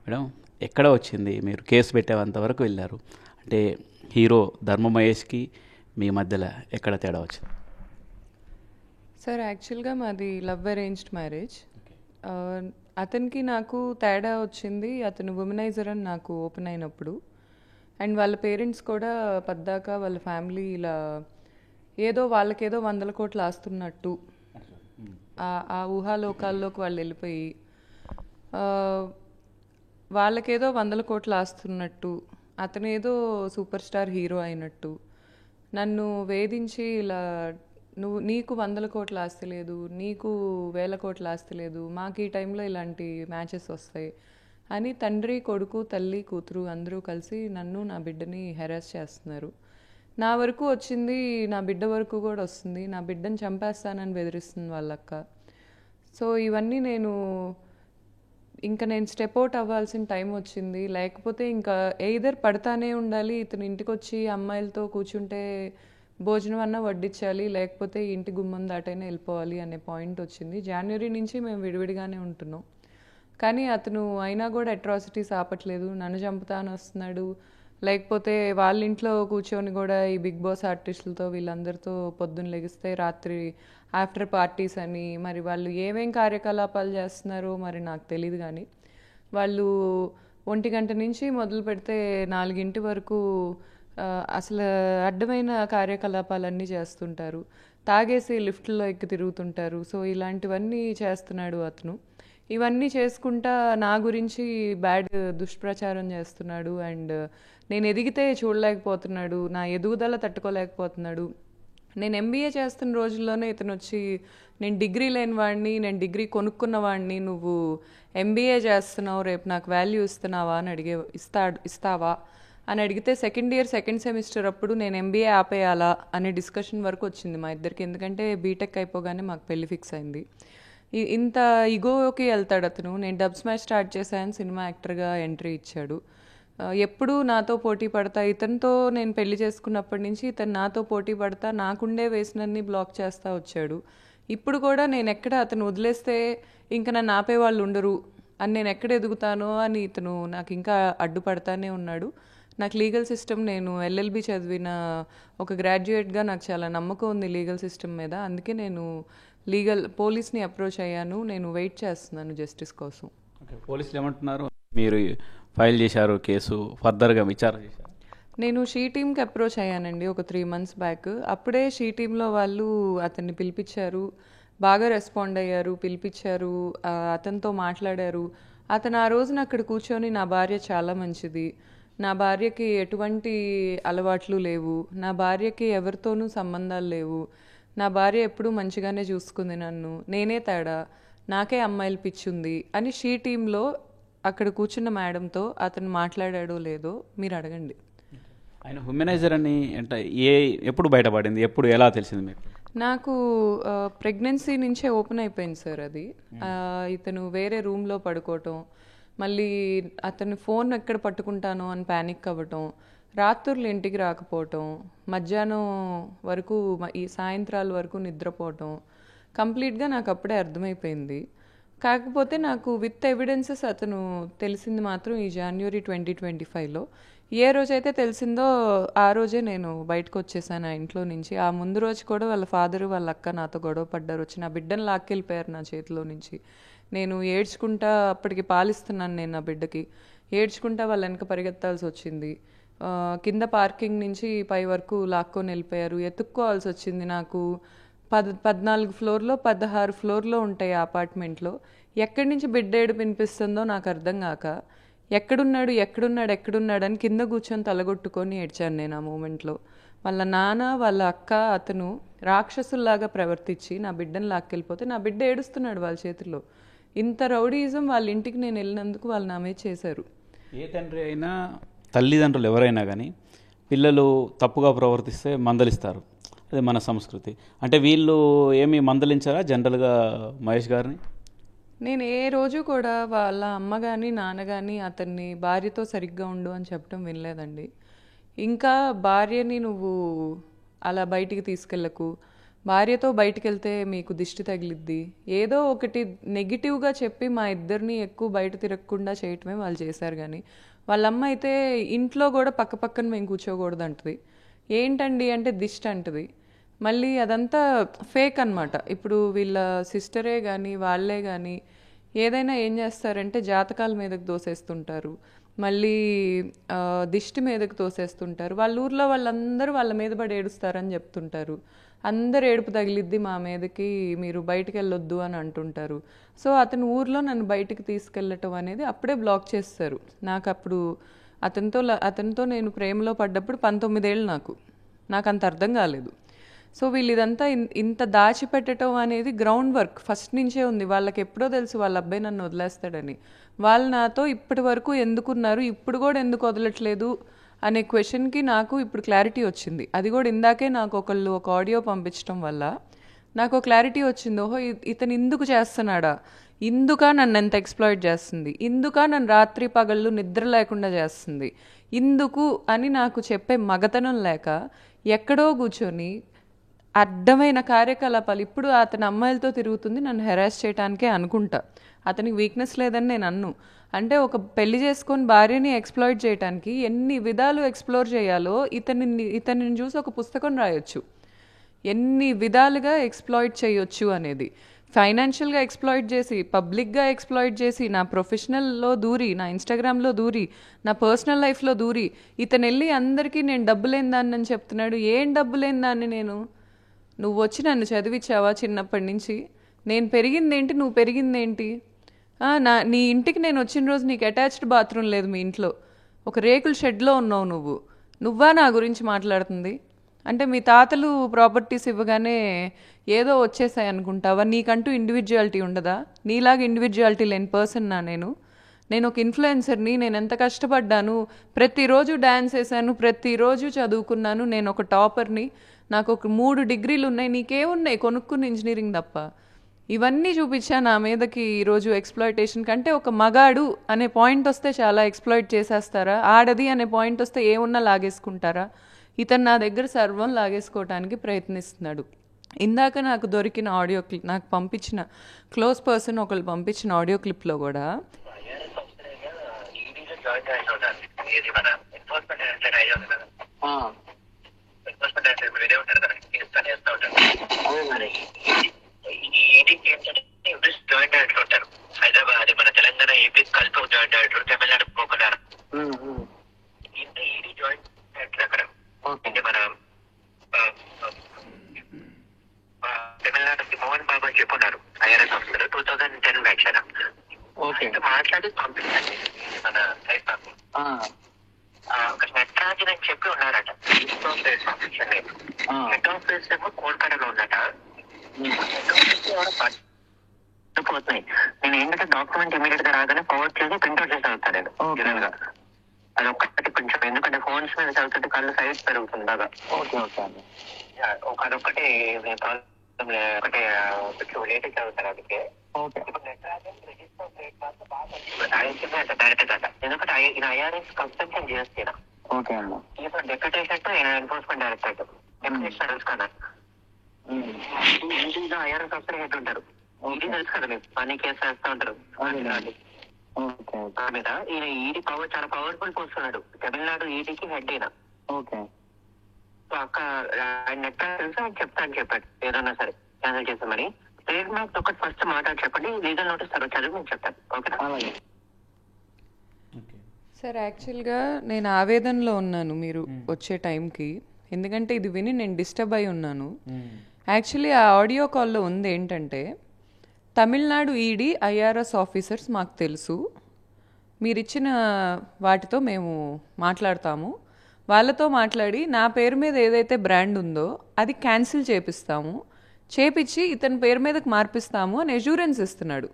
Madam, ఎక్కడ వచ్చింది మీరు కేసు పెట్టేంత వరకు వెళ్ళారు అంటే హీరో ధర్మ మహేష్కి మీ మధ్యలో ఎక్కడ తేడా వచ్చింది? సార్ యాక్చువల్గా మాది లవ్ అరేంజ్డ్ మ్యారేజ్. అతనికి నాకు తేడా వచ్చింది అతను ఉమెనైజర్ అని నాకు ఓపెన్ అయినప్పుడు. అండ్ వాళ్ళ పేరెంట్స్ కూడా పద్దాక వాళ్ళ ఫ్యామిలీ ఇలా ఏదో వాళ్ళకేదో 100 కోట్లు ఆస్తున్నట్టు ఆ ఊహాలోకాల్లోకి వాళ్ళు వెళ్ళిపోయి ఆ, వాళ్ళకేదో 100 కోట్లు ఆస్తున్నట్టు, అతనేదో సూపర్ స్టార్ హీరో అయినట్టు నన్ను వేధించి ఇలా నీకు 100 కోట్ల ఆస్తి లేదు, నీకు 1000 కోట్ల ఆస్తి లేదు, మాకు ఈ టైంలో ఇలాంటి మ్యాచెస్ వస్తాయి అని తండ్రి కొడుకు తల్లి కూతురు అందరూ కలిసి నన్ను నా బిడ్డని హెరాస్ చేస్తున్నారు. నా వరకు వచ్చింది, నా బిడ్డ వరకు కూడా వస్తుంది. నా బిడ్డని చంపేస్తానని బెదిరిస్తుంది వాళ్ళక్క. సో ఇవన్నీ నేను స్టెప్ అవుట్ అవ్వాల్సిన టైం వచ్చింది. లేకపోతే ఇంకా ఎయిదర్ పడతానే ఉండాలి, ఇతను ఇంటికి వచ్చి అమ్మాయిలతో కూర్చుంటే భోజనం అన్నా వడ్డించాలి, లేకపోతే ఇంటి గుమ్మం దాటైనా వెళ్ళిపోవాలి అనే పాయింట్ వచ్చింది. జనవరి నుంచి మేము విడివిడిగానే ఉంటున్నాం. కానీ అతను అయినా కూడా అట్రాసిటీస్ ఆపట్లేదు, నన్ను చంపుతాను వస్తున్నాడు. లేకపోతే వాళ్ళ ఇంట్లో కూర్చొని కూడా ఈ బిగ్ బాస్ ఆర్టిస్టులతో వీళ్ళందరితో పొద్దున్న లెగిస్తే రాత్రి ఆఫ్టర్ పార్టీస్ అని మరి వాళ్ళు ఏమేం కార్యకలాపాలు చేస్తున్నారో మరి నాకు తెలియదు. కానీ వాళ్ళు 1 గంట నుంచి మొదలు పెడితే 4 వరకు అసలు అడ్డమైన కార్యకలాపాలన్నీ చేస్తుంటారు. తాగేసి లిఫ్ట్లో ఎక్కి తిరుగుతుంటారు. సో ఇలాంటివన్నీ చేస్తున్నాడు అతను. ఇవన్నీ చేసుకుంటా నా గురించి బ్యాడ్ దుష్ప్రచారం చేస్తున్నాడు. అండ్ నేను ఎదిగితే చూడలేకపోతున్నాడు, నా ఎదుగుదల తట్టుకోలేకపోతున్నాడు. నేను ఎంబీఏ చేస్తున్న రోజుల్లోనే ఇతను వచ్చి నేను డిగ్రీ లేని వాడిని, నేను డిగ్రీ కొనుక్కున్న వాడిని, నువ్వు ఎంబీఏ చేస్తున్నావు, రేపు నాకు వాల్యూ ఇస్తున్నావా అని ఇస్తావా అని అడిగితే సెకండ్ ఇయర్ సెకండ్ సెమిస్టర్ అప్పుడు నేను ఎంబీఏ ఆపేయాలా అనే డిస్కషన్ వరకు వచ్చింది మా ఇద్దరికి. ఎందుకంటే బీటెక్ అయిపోగానే మాకు పెళ్లి ఫిక్స్ అయింది. ఇంత ఇగోకి వెళ్తాడు అతను. నేను డబ్ స్మాష్ స్టార్ట్ చేశాను, సినిమా యాక్టర్గా ఎంట్రీ ఇచ్చాడు. ఎప్పుడూ నాతో పోటీ పడతా, ఇతనితో నేను పెళ్లి చేసుకున్నప్పటి నుంచి ఇతను నాతో పోటీ పడతా నాకుండే వేసినన్ని బ్లాక్ చేస్తూ వచ్చాడు. ఇప్పుడు కూడా నేను ఎక్కడ అతను వదిలేస్తే ఇంకా నన్ను ఆపేవాళ్ళు ఉండరు అని నేను ఎక్కడ ఎదుగుతానో అని ఇతను నాకు ఇంకా అడ్డుపడతానే ఉన్నాడు. నాకు లీగల్ సిస్టమ్, నేను ఎల్ఎల్బి చదివిన ఒక గ్రాడ్యుయేట్గా నాకు చాలా నమ్మకం ఉంది లీగల్ సిస్టమ్ మీద. అందుకే నేను పోలీస్ని అప్రోచ్ అయ్యాను. నేను వెయిట్ చేస్తున్నాను జస్టిస్ కోసం. పోలీసులు ఏమంటున్నారు? మీరు ఫైల్ చేశారు కేసు, ఫర్దర్గా విచారణ చేశారు? నేను షీ టీమ్కి అప్రోచ్ అయ్యానండి ఒక 3 months బ్యాక్. అప్పుడే షీ టీంలో వాళ్ళు అతన్ని పిలిపించారు, బాగా రెస్పాండ్ అయ్యారు, పిలిపించారు, అతనితో మాట్లాడారు. అతను ఆ రోజున అక్కడ కూర్చొని నా భార్య చాలా మంచిది, నా భార్యకి ఎటువంటి అలవాట్లు లేవు, నా భార్యకి ఎవరితోనూ సంబంధాలు లేవు, నా భార్య ఎప్పుడూ మంచిగానే చూసుకుంది నన్ను, నేనే తేడా, నాకే అమ్మాయిలు పిచ్చుంది అని షీ టీంలో అక్కడ కూర్చున్న మేడంతో అతను మాట్లాడాడో లేదో మీరు అడగండి. ఆయన హ్యూమనైజర్ అని అంటే ఎప్పుడు బయటపడింది, ఎప్పుడు ఎలా తెలిసింది మీకు? నాకు ప్రెగ్నెన్సీ నుంచే ఓపెన్ అయిపోయింది సార్ అది. ఇతను వేరే రూమ్లో పడుకోవటం, మళ్ళీ అతను ఫోన్ ఎక్కడ పట్టుకుంటానో అని ప్యానిక్ అవ్వటం, రాత్రులు ఇంటికి రాకపోవటం, మధ్యాహ్నం వరకు ఈ సాయంత్రాల వరకు నిద్రపోవటం, కంప్లీట్గా నాకు అప్పుడే అర్థమైపోయింది. కాకపోతే నాకు విత్ ఎవిడెన్సెస్ అతను తెలిసింది మాత్రం ఈ జనవరి 2025లో. ఏ రోజైతే తెలిసిందో ఆ రోజే నేను బయటకు వచ్చేసాను ఆ ఇంట్లో నుంచి. ఆ ముందు రోజు కూడా వాళ్ళ ఫాదరు వాళ్ళ అక్క నాతో గొడవ పడ్డారు, వచ్చి నా బిడ్డను లాక్కెళ్ళిపోయారు నా చేతిలో నుంచి. నేను ఏడ్చుకుంటా, అప్పటికి పాలిస్తున్నాను నేను నా బిడ్డకి, ఏడ్చుకుంటా వాళ్ళ వెనక పరిగెత్తాల్సి వచ్చింది. కింద పార్కింగ్ నుంచి పై వరకు లాక్కొని వెళ్ళిపోయారు, ఎత్తుక్కోవాల్సి వచ్చింది. నాకు 14 ఫ్లోర్లో 16 ఫ్లోర్లో ఉంటాయి ఆ అపార్ట్మెంట్లో. ఎక్కడి నుంచి బిడ్డ ఏడుపు వినిపిస్తుందో నాకు అర్థం కాక ఎక్కడున్నాడు ఎక్కడున్నాడు ఎక్కడున్నాడు అని కింద కూర్చొని తలగొట్టుకొని ఏడ్చాను నేను ఆ మూమెంట్లో. వాళ్ళ నాన్న వాళ్ళ అక్క అతను రాక్షసుల్లాగా ప్రవర్తించి నా బిడ్డను లాక్కెళ్ళిపోతే నా బిడ్డ ఏడుస్తున్నాడు వాళ్ళ చేతిలో. ఇంత రౌడీయిజం వాళ్ళ ఇంటికి నేను వెళ్ళినందుకు వాళ్ళు నా మీద చేశారు. ఏ తండ్రి అయినా తల్లిదండ్రులు ఎవరైనా కానీ పిల్లలు తప్పుగా ప్రవర్తిస్తే మందలిస్తారు, అది మన సంస్కృతి. అంటే వీళ్ళు ఏమీ మందలించారా జనరల్గా మహేష్ గారిని? నేను ఏ రోజు కూడా వాళ్ళ అమ్మ కానీ నాన్న కానీ అతన్ని భార్యతో సరిగ్గా ఉండు అని చెప్పడం వినలేదండి. ఇంకా భార్యని నువ్వు అలా బయటికి తీసుకెళ్ళకు, భార్యతో బయటికి వెళ్తే మీకు దిష్టి తగిలిద్ది, ఏదో ఒకటి నెగిటివ్గా చెప్పి మా ఇద్దరిని ఎక్కువ బయట తిరగకుండా చేయటమే వాళ్ళు చేశారు. కానీ వాళ్ళమ్మ అయితే ఇంట్లో కూడా పక్క పక్కన మేము కూర్చోకూడదు అంటది. ఏంటండి అంటే దిష్టి అంటది. మళ్ళీ అదంతా ఫేక్ అన్నమాట. ఇప్పుడు వీళ్ళ సిస్టరే కానీ వాళ్ళే కానీ ఏదైనా ఏం చేస్తారంటే జాతకాల మీదకి దోసేస్తుంటారు, మళ్ళీ దిష్టి మీదకి తోసేస్తుంటారు. వాళ్ళ ఊర్లో వాళ్ళందరూ వాళ్ళ మీద పడి ఏడుస్తారని చెప్తుంటారు. అందరు ఏడుపు తగిలిద్ది మా మీదకి, మీరు బయటికి వెళ్ళొద్దు అని అంటుంటారు. సో అతను ఊర్లో నన్ను బయటికి తీసుకెళ్ళటం అనేది అప్పుడే బ్లాక్ చేస్తారు. నాకు అప్పుడు అతనితో నేను ప్రేమలో పడ్డప్పుడు 19 ఏళ్ళు. నాకు అంత అర్థం కాలేదు. సో వీళ్ళు ఇదంతా ఇంత దాచిపెట్టడం అనేది గ్రౌండ్ వర్క్ ఫస్ట్ నుంచే ఉంది. వాళ్ళకి ఎప్పుడో తెలుసు వాళ్ళ అబ్బాయి నన్ను వదిలేస్తాడని. వాళ్ళు నాతో ఇప్పటి వరకు ఎందుకున్నారు, ఇప్పుడు కూడా ఎందుకు వదలట్లేదు అనే క్వశ్చన్కి నాకు ఇప్పుడు క్లారిటీ వచ్చింది. అది కూడా ఇందాకే నాకు ఒక ఆడియో పంపించడం వల్ల నాకు క్లారిటీ వచ్చింది. ఓహో, ఇతను ఇందుకు చేస్తున్నాడా, ఇందుకా నన్ను ఎంత ఎక్స్ప్లాయిట్ చేస్తుంది, ఇందుకా నన్ను రాత్రి పగళ్ళు నిద్ర లేకుండా చేస్తుంది, ఇందుకు అని నాకు చెప్పే మగతనం లేక ఎక్కడో కూర్చొని అడ్డమైన కార్యకలాపాలు. ఇప్పుడు అతని అమ్మాయిలతో తిరుగుతుంది నన్ను హెరాస్ చేయడానికే అనుకుంటా. అతనికి వీక్నెస్ లేదని నేను అన్ను. అంటే ఒక పెళ్లి చేసుకొని భార్యని ఎక్స్ప్లాయిట్ చేయడానికి ఎన్ని విధాలు ఎక్స్ప్లోర్ చేయాలో ఇతనిని చూసి ఒక పుస్తకం రాయొచ్చు. ఎన్ని విధాలుగా ఎక్స్ప్లాయిట్ చేయొచ్చు అనేది. ఫైనాన్షియల్గా ఎక్స్ప్లాయిట్ చేసి, పబ్లిక్గా ఎక్స్ప్లాయిట్ చేసి, నా ప్రొఫెషనల్లో దూరి, నా ఇన్స్టాగ్రామ్లో దూరి, నా పర్సనల్ లైఫ్లో దూరి, ఇతను వెళ్ళి అందరికీ నేను డబ్బు లేని దాన్ని అని చెప్తున్నాడు. ఏం డబ్బు లేని దాన్ని నేను? నువ్వు వచ్చి నన్ను చదివించావా చిన్నప్పటి నుంచి? నేను పెరిగిందేంటి, నువ్వు పెరిగిందేంటి? నీ ఇంటికి నేను వచ్చిన రోజు నీకు అటాచ్డ్ బాత్రూమ్ లేదు మీ ఇంట్లో, ఒక రేకుల షెడ్లో ఉన్నావు. నువ్వా నా గురించి మాట్లాడుతుంది? అంటే మీ తాతలు ప్రాపర్టీస్ ఇవ్వగానే ఏదో వచ్చేసాయి అనుకుంటావా? నీకంటూ ఇండివిజువాలిటీ ఉండదా? నీలాగా ఇండివిజువాలిటీ లేని పర్సన్ నేను ఒక ఇన్ఫ్లుయెన్సర్ని. నేను ఎంత కష్టపడ్డాను, ప్రతిరోజు డ్యాన్స్ వేసాను, ప్రతిరోజు చదువుకున్నాను, నేను ఒక టాపర్ని, నాకు ఒక 3 డిగ్రీలు ఉన్నాయి. నీకేమున్నాయి? కొనుక్కున్న ఇంజనీరింగ్ తప్ప. ఇవన్నీ చూపించా నా మీదకి ఈరోజు ఎక్స్ప్లాయిటేషన్. కంటే ఒక మగాడు అనే పాయింట్ వస్తే చాలా ఎక్స్ప్లాయిట్ చేసేస్తారా? ఆడది అనే పాయింట్ వస్తే ఏమున్నా లాగేసుకుంటారా? ఇతను నా దగ్గర సర్వం లాగేసుకోవడానికి ప్రయత్నిస్తున్నాడు. ఇందాక నాకు దొరికిన ఆడియో క్లిప్, నాకు పంపించిన క్లోజ్ పర్సన్ ఒకళ్ళు పంపించిన ఆడియో క్లిప్లో కూడా హైదరాబాద్ మన తెలంగాణ ఏపీ కలిపి జాయింట్ డైరెక్టర్, తమిళనాడు పోకున్నారు ఇంత ఈడీ జాయింట్ డైరెక్టర్ అక్కడ. మన తమిళనాడుకి మోహన్ బాబు అని చెప్పున్నారు, ఐఆర్ఎస్ ఆఫీసర్, 2010 బ్యాచ్ అలా మాట్లాడి పంపించండి మన సైట్ నాకు. ఒక నటరాజన్ అని చెప్పి ఉన్నారట, హెడ్ ఆఫ్ ప్లేస్ ఏమో కోల్కతాలో ఉన్నట. పోతున్నాయి. నేను ఏంటంటే డాక్యుమెంట్ ఇమీడియట్ గా రాగానే ఫార్వర్డ్ చేసి ప్రింట్అవుట్ చేసి చదువుతాను నేను జనరల్ గా. అది ఒక్కటి కొంచెం, ఎందుకంటే ఫోన్స్ మీద చదువుతుంటే కళ్ళు సైజ్ పెరుగుతుంది బాగా. అదొక్కటి ఒకటి కొంచెం లేట్ చదువుతాను. అందుకే డైరెక్ట్ కదా, ఎందుకంటే ఇది ఐఆర్ఎస్ కన్స్ట్రక్షన్ చేస్తున్నా. డెప్యూటేషన్ ఎన్ఫోర్స్మెంట్ డైరెక్టరేట్, డెప్యూటేషన్ తెలుసు కదా, ఐఆర్ఎస్ ఆఫీసర్ హెడ్ ఉంటారు. ఈడీ తెలుసు కదా మీకు, అన్ని కేసు వేస్తూ ఉంటారు మీద. ఈయన ఈడీ పవర్ చాలా పవర్ఫుల్ పోస్ట్ ఉన్నాడు, తమిళనాడు ఈడీకి హెడ్ అయినా. అక్క ఆయన నెట్ తెలుసు, ఆయన చెప్తాను చెప్పాడు ఏదన్నా సరే క్యాన్సిల్ చేస్తామని. ట్రేడ్ మార్క్ ఒకటి ఫస్ట్ మాట్లాడి చెప్పండి, లీగల్ నోటీస్ తర్వాత చదివి నేను చెప్తాను. ఓకేనా సార్? యాక్చువల్గా నేను ఆవేదనలో ఉన్నాను మీరు వచ్చే టైంకి, ఎందుకంటే ఇది విని నేను డిస్టర్బ్ అయి ఉన్నాను. యాక్చువల్లీ ఆ ఆడియో కాల్లో ఉంది ఏంటంటే, తమిళనాడు ఈడీ ఐఆర్ఎస్ ఆఫీసర్స్ మాకు తెలుసు, మీరిచ్చిన వాటితో మేము మాట్లాడతాము, వాళ్ళతో మాట్లాడి నా పేరు మీద ఏదైతే బ్రాండ్ ఉందో అది క్యాన్సిల్ చేపిస్తాము, చేపించి ఇతని పేరు మీదకి మార్పిస్తాము అని అష్యూరెన్స్ ఇస్తున్నాడు.